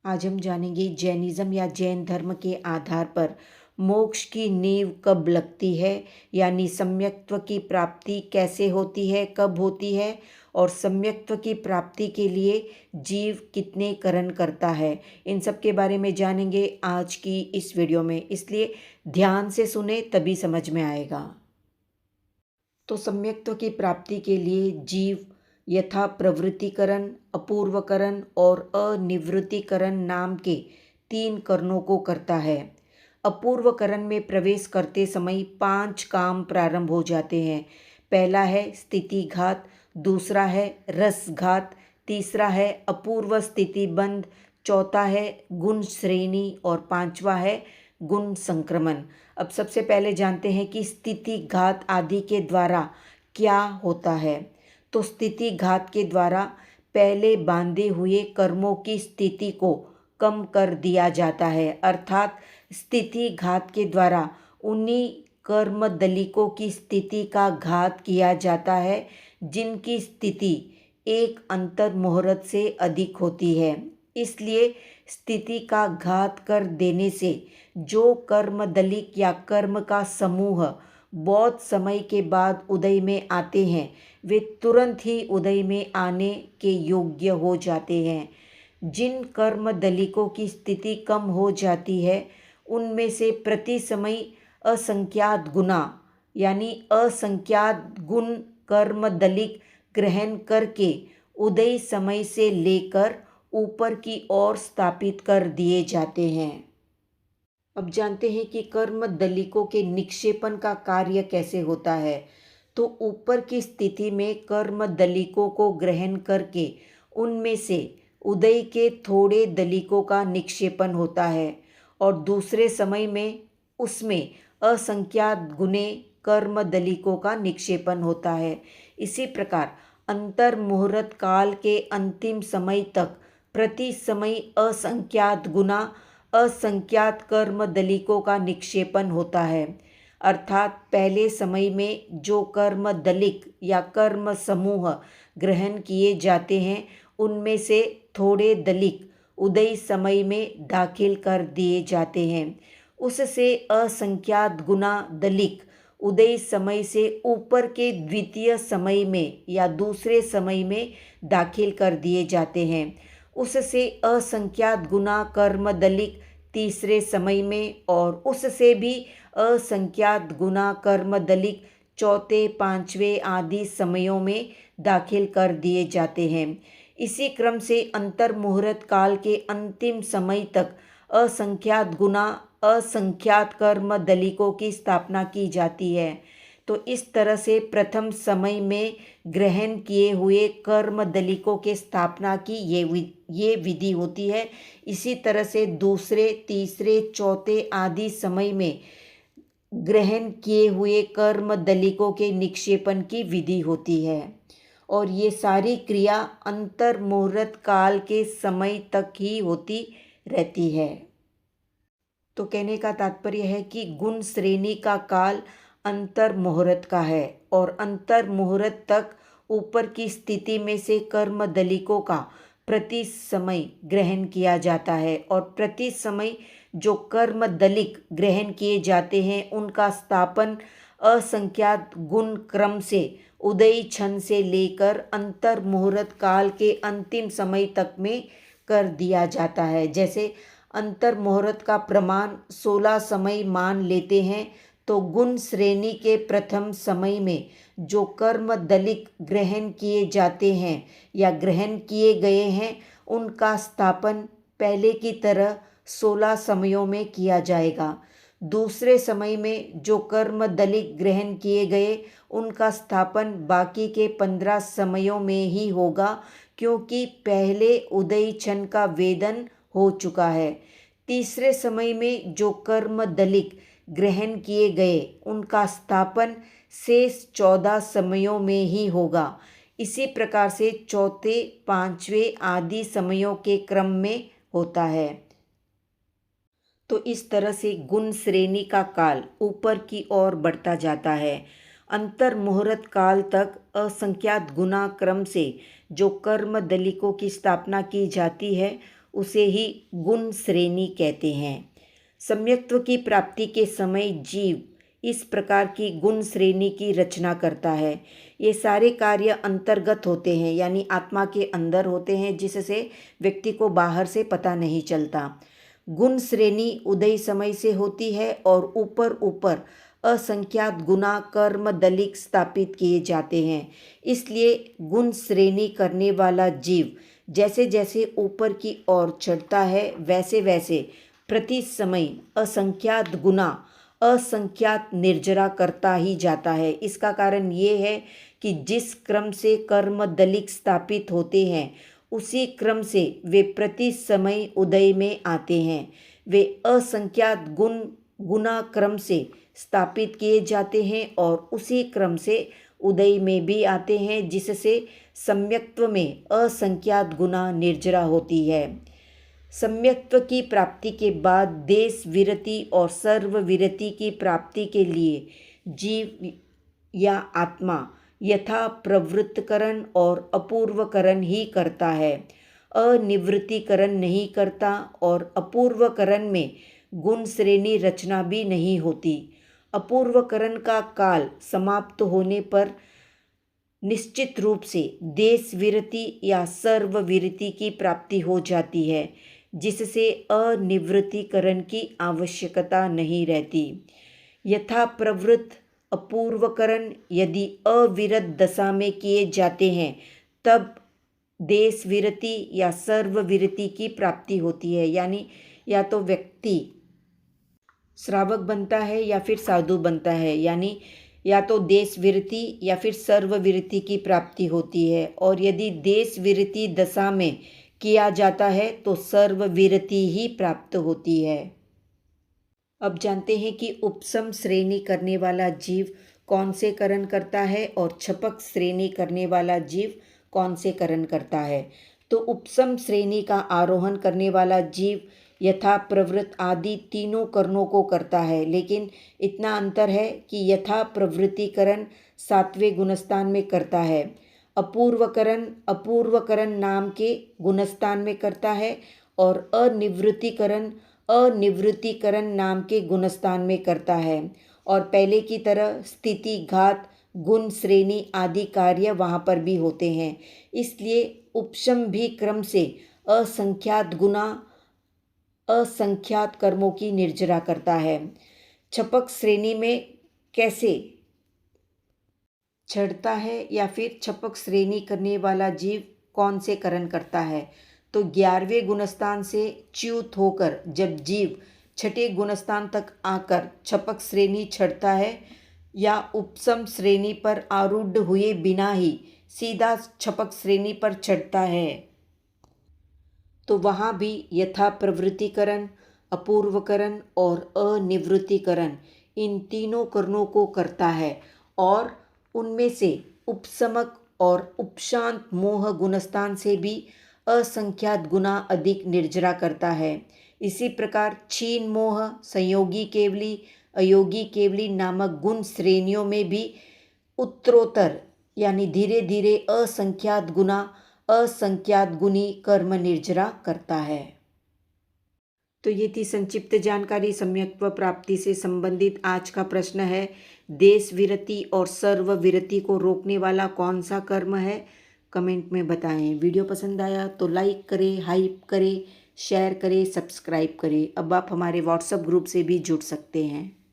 आज हम जानेंगे जैनिज़्म या जैन धर्म के आधार पर मोक्ष की नींव कब लगती है, यानी सम्यक्त्व की प्राप्ति कैसे होती है, कब होती है और सम्यक्त्व की प्राप्ति के लिए जीव कितने कर्म करता है। इन सब के बारे में जानेंगे आज की इस वीडियो में, इसलिए ध्यान से सुने तभी समझ में आएगा। तो सम्यक्त्व की प्राप्ति के लिए जीव यथा प्रवृत्तिकरण, अपूर्वकरण और अनिवृत्तिकरण नाम के 3 करणों को करता है। अपूर्वकरण में प्रवेश करते समय 5 काम प्रारंभ हो जाते हैं। पहला है स्थितिघात, दूसरा है रसघात, तीसरा है अपूर्व स्थितिबंध, चौथा है गुण श्रेणी और पांचवा है गुण संक्रमण। अब सबसे पहले जानते हैं कि स्थितिघात आदि के द्वारा क्या होता है। तो स्थितिघात के द्वारा पहले बांधे हुए कर्मों की स्थिति को कम कर दिया जाता है, अर्थात स्थितिघात के द्वारा उन्हीं कर्म दलिकों की स्थिति का घात किया जाता है जिनकी स्थिति एक अंतर मुहूर्त से अधिक होती है। इसलिए स्थिति का घात कर देने से जो कर्म दलिक या कर्म का समूह बहुत समय के बाद उदय में आते हैं, वे तुरंत ही उदय में आने के योग्य हो जाते हैं। जिन कर्म दलिकों की स्थिति कम हो जाती है, उनमें से प्रति समय असंख्यात गुना यानी असंख्यात गुण कर्म दलिक ग्रहण करके उदय समय से लेकर ऊपर की ओर स्थापित कर दिए जाते हैं। अब जानते हैं कि कर्म दलिकों के निक्षेपण का कार्य कैसे होता है। तो ऊपर की स्थिति में कर्म दलिकों को ग्रहण करके उनमें से उदय के थोड़े दलिकों का निक्षेपण होता है और दूसरे समय में उसमें असंख्यात गुने कर्म दलिकों का निक्षेपण होता है। इसी प्रकार अंतर मुहूर्त काल के अंतिम समय तक प्रति समय असंख्यात गुना असंख्यात कर्म दलिकों का निक्षेपण होता है, अर्थात पहले समय में जो कर्म दलिक या कर्म समूह ग्रहण किए जाते हैं, उनमें से थोड़े दलिक उदय समय में दाखिल कर दिए जाते हैं। उससे असंख्यात गुना दलिक उदय समय से ऊपर के द्वितीय समय में या दूसरे समय में दाखिल कर दिए जाते हैं। उससे असंख्यात गुना कर्म दलिक तीसरे समय में और उससे भी असंख्यात गुना कर्म दलिक चौथे, पांचवें आदि समयों में दाखिल कर दिए जाते हैं। इसी क्रम से अंतर मुहूर्त काल के अंतिम समय तक असंख्यात गुना असंख्यात कर्म दलिकों की स्थापना की जाती है। तो इस तरह से प्रथम समय में ग्रहण किए हुए कर्म दलिकों के स्थापना की ये विधि होती है। इसी तरह से दूसरे, तीसरे, चौथे आदि समय में ग्रहण किए हुए कर्म दलिकों के निक्षेपण की विधि होती है और ये सारी क्रिया अंतर मुहूर्त काल के समय तक ही होती रहती है। तो कहने का तात्पर्य है कि गुण श्रेणी का काल अंतर मुहूर्त का है और अंतर मुहूर्त तक ऊपर की स्थिति में से कर्म दलिकों का प्रति समय ग्रहण किया जाता है और प्रति समय जो कर्म दलिक ग्रहण किए जाते हैं उनका स्थापन असंख्यात गुण क्रम से उदय क्षण से लेकर अंतर मुहूर्त काल के अंतिम समय तक में कर दिया जाता है। जैसे अंतर मुहूर्त का प्रमाण 16 समय मान लेते हैं, तो गुण श्रेणी के प्रथम समय में जो कर्म दलिक ग्रहण किए जाते हैं या ग्रहण किए गए हैं, उनका स्थापन पहले की तरह 16 समयों में किया जाएगा। दूसरे समय में जो कर्म दलिक ग्रहण किए गए, उनका स्थापन बाकी के 15 समयों में ही होगा, क्योंकि पहले उदय क्षण का वेदन हो चुका है। तीसरे समय में जो कर्म दलिक ग्रहण किए गए, उनका स्थापन शेष 14 समयों में ही होगा। इसी प्रकार से चौथे, पांचवें आदि समयों के क्रम में होता है। तो इस तरह से गुण श्रेणी का काल ऊपर की ओर बढ़ता जाता है। अंतर मुहूर्त काल तक असंख्यात गुना क्रम से जो कर्म दलिकों की स्थापना की जाती है, उसे ही गुण श्रेणी कहते हैं। सम्यक्त्व की प्राप्ति के समय जीव इस प्रकार की गुण श्रेणी की रचना करता है। ये सारे कार्य अंतर्गत होते हैं, यानी आत्मा के अंदर होते हैं, जिससे व्यक्ति को बाहर से पता नहीं चलता। गुण श्रेणी उदय समय से होती है और ऊपर ऊपर असंख्यात गुना कर्म दलिक स्थापित किए जाते हैं। इसलिए गुण श्रेणी करने वाला जीव जैसे जैसे ऊपर की ओर चढ़ता है, वैसे वैसे प्रति समय असंख्यात गुना असंख्यात निर्जरा करता ही जाता है। इसका कारण ये है कि जिस क्रम से कर्म दलिक स्थापित होते हैं, उसी क्रम से वे प्रति समय उदय में आते हैं। वे असंख्यात गुना क्रम से स्थापित किए जाते हैं और उसी क्रम से उदय में भी आते हैं, जिससे सम्यक्त्व में असंख्यात गुना निर्जरा होती है। सम्यक्त्व की प्राप्ति के बाद देश विरति और सर्व विरति की प्राप्ति के लिए जीव या आत्मा यथा प्रवृत्तकरण और अपूर्वकरण ही करता है, अनिवृत्तिकरण नहीं करता। और अपूर्वकरण में गुण श्रेणी रचना भी नहीं होती। अपूर्वकरण का काल समाप्त होने पर निश्चित रूप से देश विरति या सर्व विरति की प्राप्ति हो जाती है, जिससे अनिवृत्तिकरण की आवश्यकता नहीं रहती। यथा प्रवृत्त अपूर्वकरण यदि अविरत दशा में किए जाते हैं, तब देश विरति या सर्व विरति की प्राप्ति होती है। यानी या तो व्यक्ति श्रावक बनता है या फिर साधु बनता है, यानी या तो देश विरति या फिर सर्व विरति की प्राप्ति होती है। और यदि देश विरति दशा में किया जाता है तो सर्व विरति ही प्राप्त होती है। अब जानते हैं कि उपसम श्रेणी करने वाला जीव कौन से करण करता है और छपक श्रेणी करने वाला जीव कौन से करण करता है। तो उपसम श्रेणी का आरोहण करने वाला जीव यथा प्रवृत्त आदि तीनों करणों को करता है, लेकिन इतना अंतर है कि यथा प्रवृत्तिकरण 7वें गुणस्थान में करता है, अपूर्वकरण नाम के गुणस्थान में करता है और अनिवृत्तिकरण नाम के गुणस्थान में करता है। और पहले की तरह स्थिति घात गुण श्रेणी आदि कार्य वहाँ पर भी होते हैं। इसलिए उपशम भी क्रम से असंख्यात गुना असंख्यात कर्मों की निर्जरा करता है। छपक श्रेणी में कैसे चढ़ता है या फिर छपक श्रेणी करने वाला जीव कौन से करण करता है। तो 11वें गुणस्थान से च्युत होकर जब जीव 6ठे गुणस्थान तक आकर छपक श्रेणी चढ़ता है या उपसम श्रेणी पर आरूढ़ हुए बिना ही सीधा छपक श्रेणी पर चढ़ता है, तो वहाँ भी यथा प्रवृत्तिकरण, अपूर्वकरण और अनिवृत्तिकरण इन तीनों करणों को करता है और उनमें से उपसमक और उपशांत मोह गुणस्थान से भी असंख्यात गुना अधिक निर्जरा करता है। इसी प्रकार क्षीण मोह, संयोगी केवली, अयोगी केवली नामक गुण श्रेणियों में भी उत्तरोत्तर यानी धीरे धीरे असंख्यात गुना असंख्यात गुणी कर्म निर्जरा करता है। तो ये थी संक्षिप्त जानकारी सम्यक्त्व प्राप्ति से संबंधित। आज का प्रश्न है, देश विरति और सर्व विरति को रोकने वाला कौन सा कर्म है। कमेंट में बताएं। वीडियो पसंद आया तो लाइक करें, हाइप करें, शेयर करें, सब्सक्राइब करें। अब आप हमारे व्हाट्सएप ग्रुप से भी जुड़ सकते हैं।